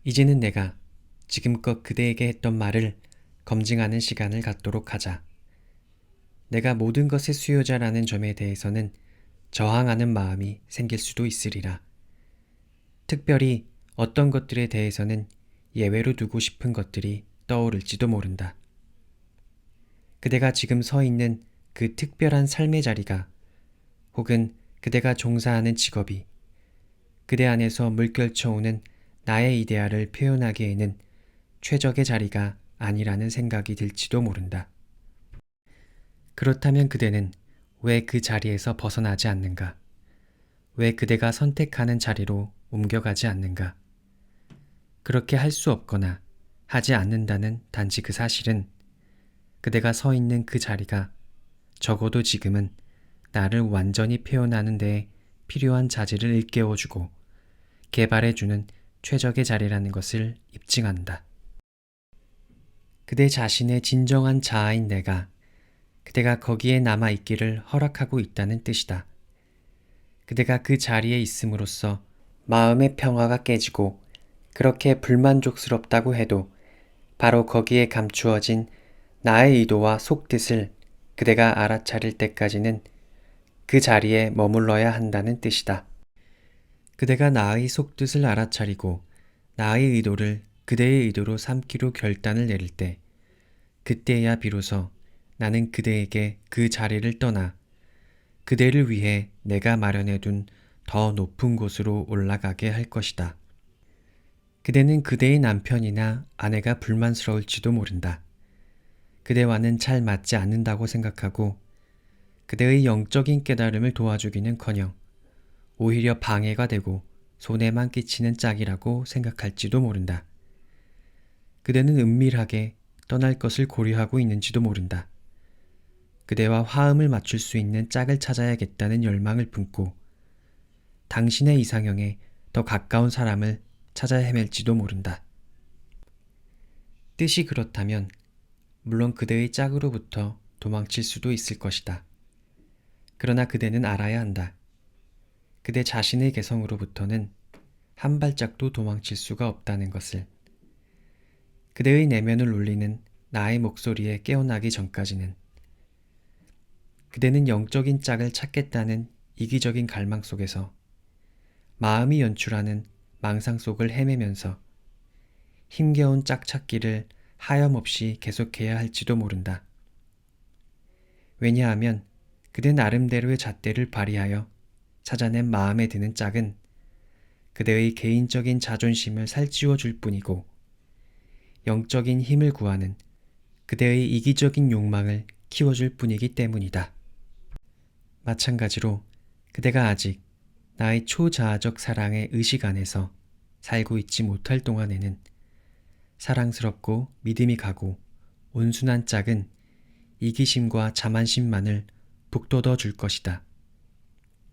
이제는 내가 지금껏 그대에게 했던 말을 검증하는 시간을 갖도록 하자. 내가 모든 것의 수요자라는 점에 대해서는 저항하는 마음이 생길 수도 있으리라. 특별히 어떤 것들에 대해서는 예외로 두고 싶은 것들이 떠오를지도 모른다. 그대가 지금 서 있는 그 특별한 삶의 자리가, 혹은 그대가 종사하는 직업이 그대 안에서 물결쳐오는 나의 이데아를 표현하기에는 최적의 자리가 아니라는 생각이 들지도 모른다. 그렇다면 그대는 왜 그 자리에서 벗어나지 않는가? 왜 그대가 선택하는 자리로 옮겨가지 않는가? 그렇게 할 수 없거나 하지 않는다는 단지 그 사실은 그대가 서 있는 그 자리가 적어도 지금은 나를 완전히 표현하는 데에 필요한 자질을 일깨워주고 개발해주는 최적의 자리라는 것을 입증한다. 그대 자신의 진정한 자아인 내가 그대가 거기에 남아있기를 허락하고 있다는 뜻이다. 그대가 그 자리에 있음으로써 마음의 평화가 깨지고 그렇게 불만족스럽다고 해도 바로 거기에 감추어진 나의 의도와 속뜻을 그대가 알아차릴 때까지는 그 자리에 머물러야 한다는 뜻이다. 그대가 나의 속뜻을 알아차리고 나의 의도를 그대의 의도로 삼기로 결단을 내릴 때, 그때야 비로소 나는 그대에게 그 자리를 떠나 그대를 위해 내가 마련해둔 더 높은 곳으로 올라가게 할 것이다. 그대는 그대의 남편이나 아내가 불만스러울지도 모른다. 그대와는 잘 맞지 않는다고 생각하고 그대의 영적인 깨달음을 도와주기는커녕 오히려 방해가 되고 손해만 끼치는 짝이라고 생각할지도 모른다. 그대는 은밀하게 떠날 것을 고려하고 있는지도 모른다. 그대와 화음을 맞출 수 있는 짝을 찾아야겠다는 열망을 품고 당신의 이상형에 더 가까운 사람을 찾아 헤맬지도 모른다. 뜻이 그렇다면 물론 그대의 짝으로부터 도망칠 수도 있을 것이다. 그러나 그대는 알아야 한다. 그대 자신의 개성으로부터는 한 발짝도 도망칠 수가 없다는 것을. 그대의 내면을 울리는 나의 목소리에 깨어나기 전까지는. 그대는 영적인 짝을 찾겠다는 이기적인 갈망 속에서 마음이 연출하는 망상 속을 헤매면서 힘겨운 짝 찾기를 하염없이 계속해야 할지도 모른다. 왜냐하면 그대 나름대로의 잣대를 발휘하여 찾아낸 마음에 드는 짝은 그대의 개인적인 자존심을 살찌워 줄 뿐이고 영적인 힘을 구하는 그대의 이기적인 욕망을 키워줄 뿐이기 때문이다. 마찬가지로 그대가 아직 나의 초자아적 사랑의 의식 안에서 살고 있지 못할 동안에는 사랑스럽고 믿음이 가고 온순한 짝은 이기심과 자만심만을 북돋워 줄 것이다.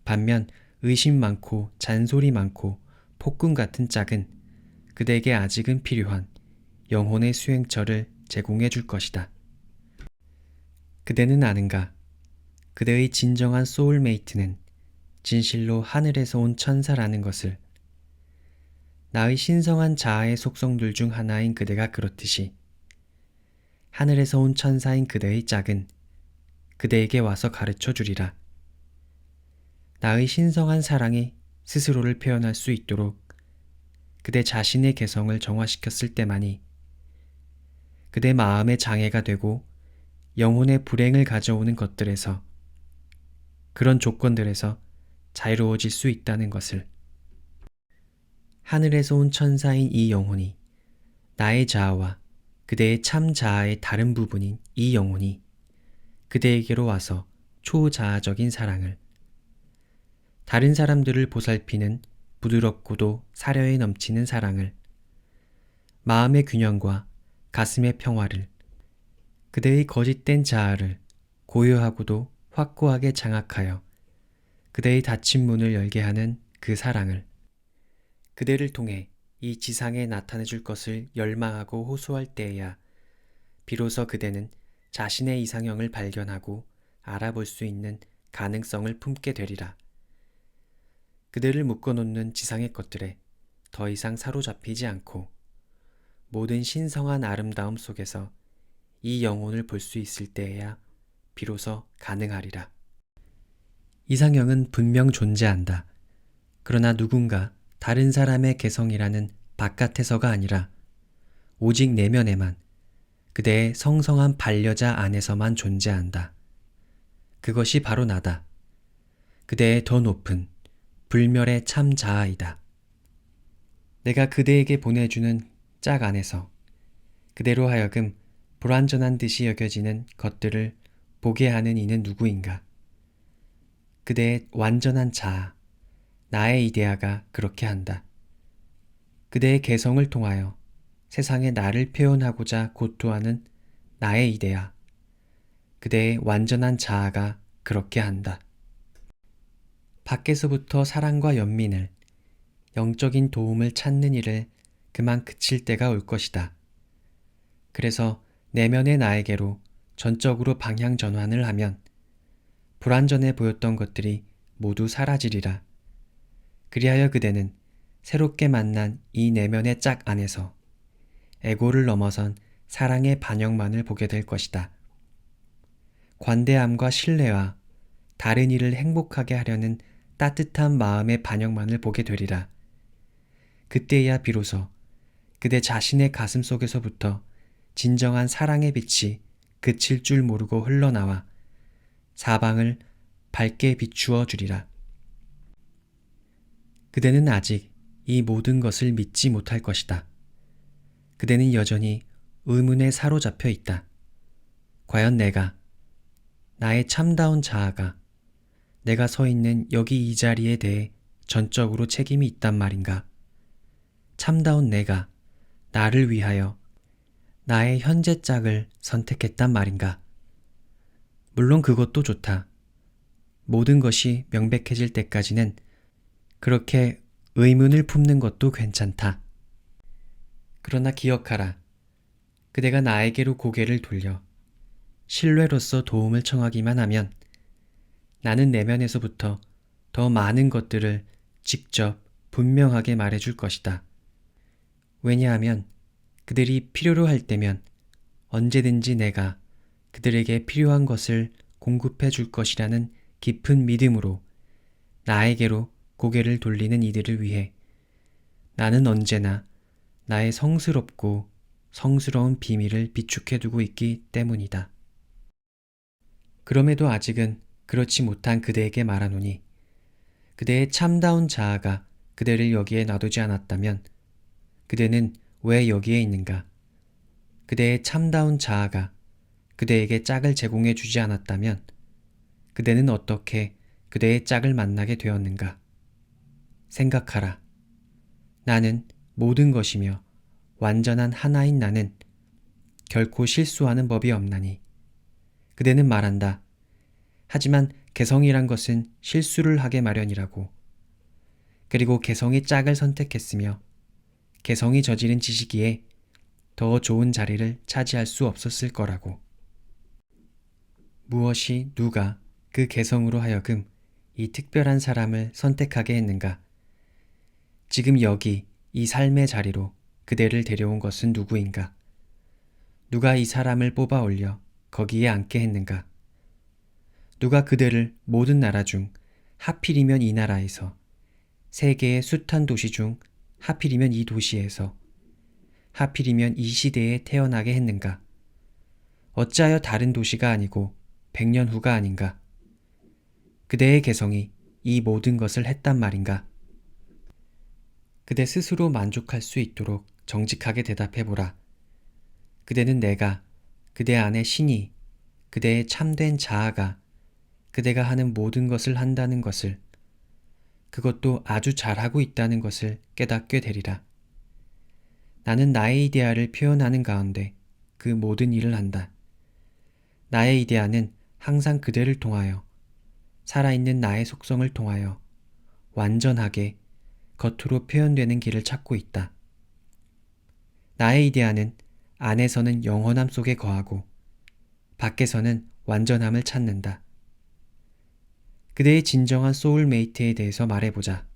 반면 의심 많고 잔소리 많고 폭군 같은 짝은 그대에게 아직은 필요한 영혼의 수행처를 제공해 줄 것이다. 그대는 아는가? 그대의 진정한 소울메이트는 진실로 하늘에서 온 천사라는 것을. 나의 신성한 자아의 속성들 중 하나인 그대가 그렇듯이 하늘에서 온 천사인 그대의 짝은 그대에게 와서 가르쳐 주리라. 나의 신성한 사랑이 스스로를 표현할 수 있도록 그대 자신의 개성을 정화시켰을 때만이 그대 마음의 장애가 되고 영혼의 불행을 가져오는 것들에서, 그런 조건들에서 자유로워질 수 있다는 것을. 하늘에서 온 천사인 이 영혼이, 나의 자아와 그대의 참 자아의 다른 부분인 이 영혼이 그대에게로 와서 초자아적인 사랑을, 다른 사람들을 보살피는 부드럽고도 사려에 넘치는 사랑을, 마음의 균형과 가슴의 평화를, 그대의 거짓된 자아를 고요하고도 확고하게 장악하여 그대의 닫힌 문을 열게 하는 그 사랑을, 그대를 통해 이 지상에 나타내 줄 것을 열망하고 호소할 때에야 비로소 그대는 자신의 이상형을 발견하고 알아볼 수 있는 가능성을 품게 되리라. 그대를 묶어놓는 지상의 것들에 더 이상 사로잡히지 않고 모든 신성한 아름다움 속에서 이 영혼을 볼 수 있을 때에야 비로소 가능하리라. 이상형은 분명 존재한다. 그러나 누군가 다른 사람의 개성이라는 바깥에서가 아니라 오직 내면에만, 그대의 성성한 반려자 안에서만 존재한다. 그것이 바로 나다. 그대의 더 높은 불멸의 참 자아이다. 내가 그대에게 보내주는 짝 안에서 그대로 하여금 불완전한 듯이 여겨지는 것들을 보게 하는 이는 누구인가? 그대의 완전한 자아, 나의 이데아가 그렇게 한다. 그대의 개성을 통하여 세상에 나를 표현하고자 고투하는 나의 이데아, 그대의 완전한 자아가 그렇게 한다. 밖에서부터 사랑과 연민을, 영적인 도움을 찾는 일을 그만 그칠 때가 올 것이다. 그래서 내면의 나에게로 전적으로 방향 전환을 하면 불완전해 보였던 것들이 모두 사라지리라. 그리하여 그대는 새롭게 만난 이 내면의 짝 안에서 에고를 넘어선 사랑의 반영만을 보게 될 것이다. 관대함과 신뢰와 다른 이를 행복하게 하려는 따뜻한 마음의 반영만을 보게 되리라. 그때야 비로소 그대 자신의 가슴 속에서부터 진정한 사랑의 빛이 그칠 줄 모르고 흘러나와 사방을 밝게 비추어 주리라. 그대는 아직 이 모든 것을 믿지 못할 것이다. 그대는 여전히 의문에 사로잡혀 있다. 과연 내가, 나의 참다운 자아가 내가 서 있는 여기 이 자리에 대해 전적으로 책임이 있단 말인가? 참다운 내가 나를 위하여 나의 현재 짝을 선택했단 말인가? 물론 그것도 좋다. 모든 것이 명백해질 때까지는 그렇게 의문을 품는 것도 괜찮다. 그러나 기억하라. 그대가 나에게로 고개를 돌려 신뢰로서 도움을 청하기만 하면 나는 내면에서부터 더 많은 것들을 직접 분명하게 말해줄 것이다. 왜냐하면 그들이 필요로 할 때면 언제든지 내가 그들에게 필요한 것을 공급해 줄 것이라는 깊은 믿음으로 나에게로 고개를 돌리는 이들을 위해 나는 언제나 나의 성스럽고 성스러운 비밀을 비축해 두고 있기 때문이다. 그럼에도 아직은 그렇지 못한 그대에게 말하노니 그대의 참다운 자아가 그대를 여기에 놔두지 않았다면 그대는 왜 여기에 있는가? 그대의 참다운 자아가 그대에게 짝을 제공해 주지 않았다면 그대는 어떻게 그대의 짝을 만나게 되었는가? 생각하라. 나는 모든 것이며 완전한 하나인 나는 결코 실수하는 법이 없나니. 그대는 말한다. 하지만 개성이란 것은 실수를 하게 마련이라고. 그리고 개성이 짝을 선택했으며 개성이 저지른 짓이기에 더 좋은 자리를 차지할 수 없었을 거라고. 무엇이 누가 그 개성으로 하여금 이 특별한 사람을 선택하게 했는가? 지금 여기 이 삶의 자리로 그대를 데려온 것은 누구인가? 누가 이 사람을 뽑아 올려 거기에 앉게 했는가? 누가 그대를 모든 나라 중 하필이면 이 나라에서, 세계의 숱한 도시 중 하필이면 이 도시에서, 하필이면 이 시대에 태어나게 했는가? 어찌하여 다른 도시가 아니고 100년 후가 아닌가? 그대의 개성이 이 모든 것을 했단 말인가? 그대 스스로 만족할 수 있도록 정직하게 대답해보라. 그대는 내가, 그대 안의 신이, 그대의 참된 자아가 그대가 하는 모든 것을 한다는 것을, 그것도 아주 잘하고 있다는 것을 깨닫게 되리라. 나는 나의 이데아를 표현하는 가운데 그 모든 일을 한다. 나의 이데아는 항상 그대를 통하여, 살아있는 나의 속성을 통하여 완전하게 겉으로 표현되는 길을 찾고 있다. 나의 이데아는 안에서는 영원함 속에 거하고 밖에서는 완전함을 찾는다. 그대의 진정한 소울메이트에 대해서 말해보자.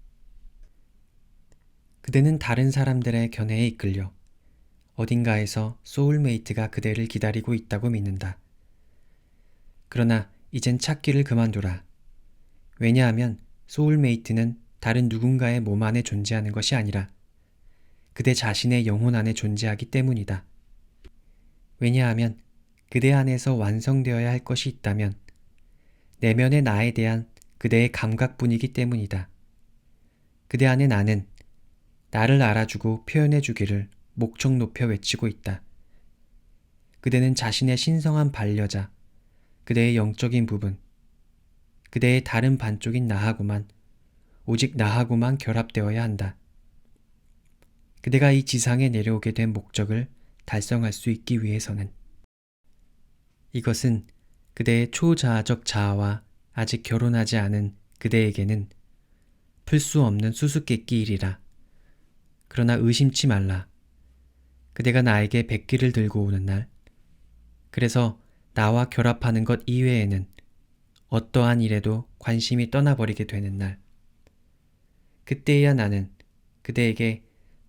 그대는 다른 사람들의 견해에 이끌려 어딘가에서 소울메이트가 그대를 기다리고 있다고 믿는다. 그러나 이젠 찾기를 그만두라. 왜냐하면 소울메이트는 다른 누군가의 몸 안에 존재하는 것이 아니라 그대 자신의 영혼 안에 존재하기 때문이다. 왜냐하면 그대 안에서 완성되어야 할 것이 있다면 내면의 나에 대한 그대의 감각뿐이기 때문이다. 그대 안의 나는 나를 알아주고 표현해주기를 목청 높여 외치고 있다. 그대는 자신의 신성한 반려자, 그대의 영적인 부분, 그대의 다른 반쪽인 나하고만, 오직 나하고만 결합되어야 한다. 그대가 이 지상에 내려오게 된 목적을 달성할 수 있기 위해서는 이것은 그대의 초자아적 자아와 아직 결혼하지 않은 그대에게는 풀 수 없는 수수께끼 일이라. 그러나 의심치 말라. 그대가 나에게 백기를 들고 오는 날, 그래서 나와 결합하는 것 이외에는 어떠한 일에도 관심이 떠나버리게 되는 날, 그때야 나는 그대에게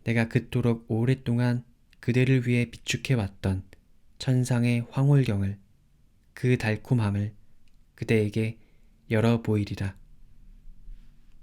내가 그토록 오랫동안 그대를 위해 비축해왔던 천상의 황홀경을, 그 달콤함을 그대에게 열어 보이리라.